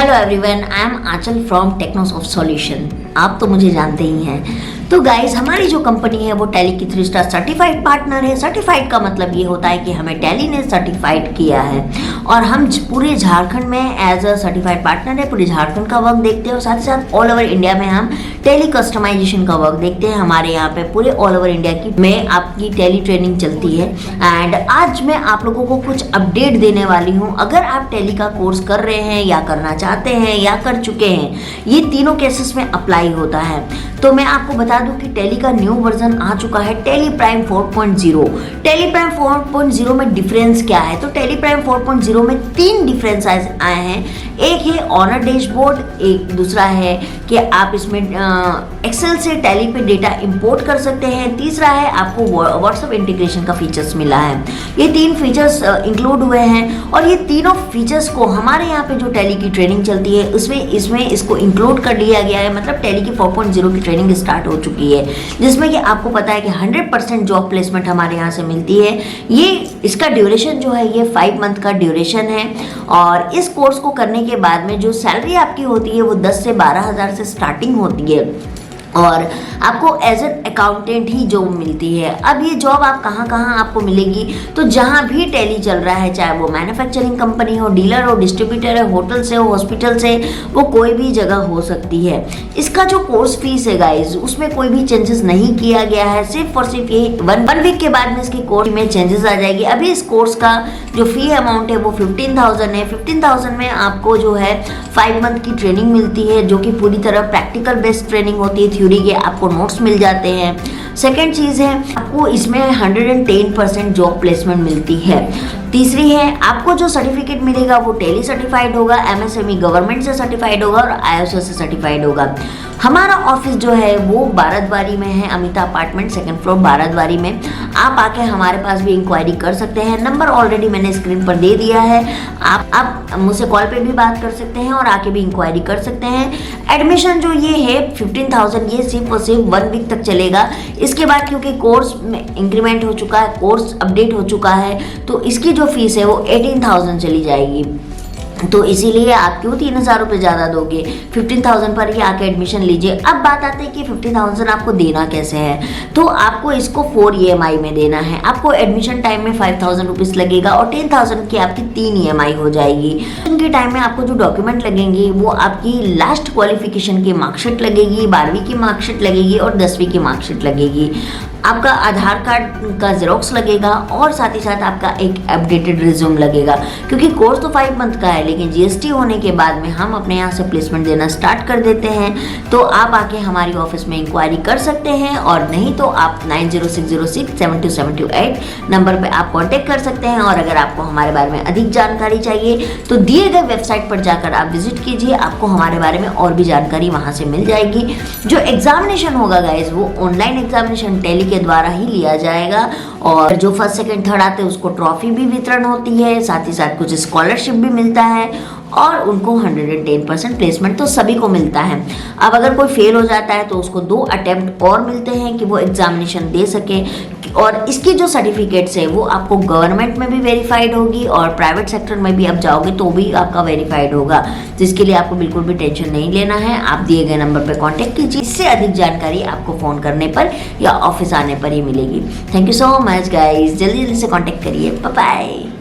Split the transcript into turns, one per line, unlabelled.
Hello everyone, I am Anchal from Technosoft solution. आप तो मुझे जानते ही हैं। तो गाइज, हमारी जो कंपनी है वो टैली की 3 स्टार सर्टिफाइड पार्टनर है। सर्टिफाइड का मतलब ये होता है कि हमें टैली ने सर्टिफाइड किया है और हम पूरे झारखंड में एज अ सर्टिफाइड पार्टनर है। पूरे झारखंड का वर्क देखते हैं और साथ ही साथ ऑल ओवर इंडिया में हम टैली कस्टमाइजेशन का वर्क देखते हैं। हमारे यहाँ पे पूरे ऑल ओवर इंडिया की में आपकी टैली ट्रेनिंग चलती है। एंड आज मैं आप लोगों को कुछ अपडेट देने वाली हूँ। अगर आप टैली का कोर्स कर रहे हैं या करना चाहते हैं या कर चुके हैं, ये तीनों केसेस में अप्लाई होता है। तो मैं आपको बता दूं कि टैली का न्यू वर्जन आ चुका है, टैली प्राइम 4.0। टैली प्राइम 4.0 में डिफरेंस क्या है? तो टैली प्राइम 4.0 में 3 डिफरेंस आए हैं। एक है ऑनर डैशबोर्ड, एक दूसरा है कि आप इसमें एक्सेल से टैली पे डेटा इंपोर्ट कर सकते हैं, तीसरा है आपको व्हाट्सएप इंटीग्रेशन का फीचर्स मिला है। ये 3 फीचर्स इंक्लूड हुए हैं और ये तीनों फीचर्स को हमारे यहाँ पे जो टैली की ट्रेनिंग चलती है इसमें इसको इंक्लूड कर लिया गया है। मतलब टैली की 4.0 की ट्रेनिंग स्टार्ट हो चुकी है, जिसमें कि आपको पता है कि 100% जॉब प्लेसमेंट हमारे यहाँ से मिलती है। ये इसका ड्यूरेशन जो है ये 5 मंथ का ड्यूरेशन है और इस कोर्स को करने के बाद में जो सैलरी आपकी होती है वो 10 से 12,000 से स्टार्टिंग होती है और आपको एज एन अकाउंटेंट ही जॉब मिलती है। अब ये जॉब आप कहाँ आपको मिलेगी? तो जहाँ भी टैली चल रहा है, चाहे वो मैन्युफैक्चरिंग कंपनी हो, डीलर हो, डिस्ट्रीब्यूटर है, होटल से हो, हॉस्पिटल से, वो कोई भी जगह हो सकती है। इसका जो कोर्स फीस है गाइज, उसमें कोई भी चेंजेस नहीं किया गया है। सिर्फ और सिर्फ ये 1 वीक के बाद में इसके कोर्स में चेंजेस आ जाएगी। अभी इस कोर्स का जो फी अमाउंट है वो 15,000 है। 15,000 में आपको जो है 5 मंथ की ट्रेनिंग मिलती है, जो कि पूरी तरह प्रैक्टिकल बेस्ड ट्रेनिंग होती है। थ्योरी के आपको नोट्स मिल जाते हैं। सेकेंड चीज़ है, आपको इसमें 110% जॉब प्लेसमेंट मिलती है। तीसरी है, आपको जो सर्टिफिकेट मिलेगा वो टैली सर्टिफाइड होगा, एमएसएमई गवर्नमेंट से सर्टिफाइड होगा और आईएसओ से सर्टिफाइड होगा। हमारा ऑफिस जो है वो बाराद्वारी में है, Amita apartment 2nd floor Baradwari में। आप आके हमारे पास भी इंक्वायरी कर सकते हैं। नंबर ऑलरेडी मैंने स्क्रीन पर दे दिया है। आप मुझसे कॉल पे भी बात कर सकते हैं और आके भी इंक्वायरी कर सकते हैं। एडमिशन जो ये है 15,000, ये सिर्फ और सिर्फ 1 वीक तक चलेगा। इसके बाद क्योंकि कोर्स में इंक्रीमेंट हो चुका है, कोर्स अपडेट हो चुका है, तो इसकी जो फीस है वो 18,000 चली जाएगी। तो इसीलिए आप क्यों 3,000 रुपये ज़्यादा दोगे? 15,000 पर ही आके एडमिशन लीजिए। अब बात आती है कि 15,000 आपको देना कैसे है। तो आपको इसको 4 EMI में देना है। आपको एडमिशन टाइम में 5,000 रुपीज़ लगेगा और 10,000 की आपकी 3 EMI हो जाएगी। उनके टाइम में आपको जो डॉक्यूमेंट लगेंगे वो आपकी लास्ट क्वालिफिकेशन की मार्कशीट लगेगी, 12वीं की मार्कशीट लगेगी और 10वीं की मार्कशीट लगेगी। आपका आधार कार्ड का जेरोक्स लगेगा और साथ ही साथ आपका एक अपडेटेड रिज्यूम लगेगा। क्योंकि कोर्स तो 5 मंथ का है, लेकिन जीएसटी होने के बाद में हम अपने यहाँ से प्लेसमेंट देना स्टार्ट कर देते हैं। तो आप आके हमारी ऑफिस में इंक्वायरी कर सकते हैं और नहीं तो आप 9060672728 नंबर पे आप कांटेक्ट कर सकते हैं। और अगर आपको हमारे बारे में अधिक जानकारी चाहिए तो दिए गए वेबसाइट पर जाकर आप विजिट कीजिए, आपको हमारे बारे में और भी जानकारी वहाँ से मिल जाएगी। जो एग्जामिनेशन होगा गाइज वो ऑनलाइन एग्जामिनेशन टैली के द्वारा ही लिया जाएगा और जो 1st, 2nd, 3rd आते हैं उसको ट्रॉफी भी वितरण होती है, साथ ही साथ कुछ स्कॉलरशिप भी मिलता है और उनको 110% प्लेसमेंट तो सभी को मिलता है। अब अगर कोई फेल हो जाता है तो उसको 2 अटेम्प्ट और मिलते हैं कि वो एग्जामिनेशन दे सके। और इसकी जो सर्टिफिकेट्स है वो आपको गवर्नमेंट में भी वेरीफाइड होगी और प्राइवेट सेक्टर में भी आप जाओगे तो भी आपका वेरीफाइड होगा। तो इसके लिए आपको बिल्कुल भी टेंशन नहीं लेना है। आप दिए गए नंबर पर कांटेक्ट कीजिए। इससे अधिक जानकारी आपको फ़ोन करने पर या ऑफिस आने पर ही मिलेगी। Thank you so much guys, जल्दी से कांटेक्ट करिए। Bye bye.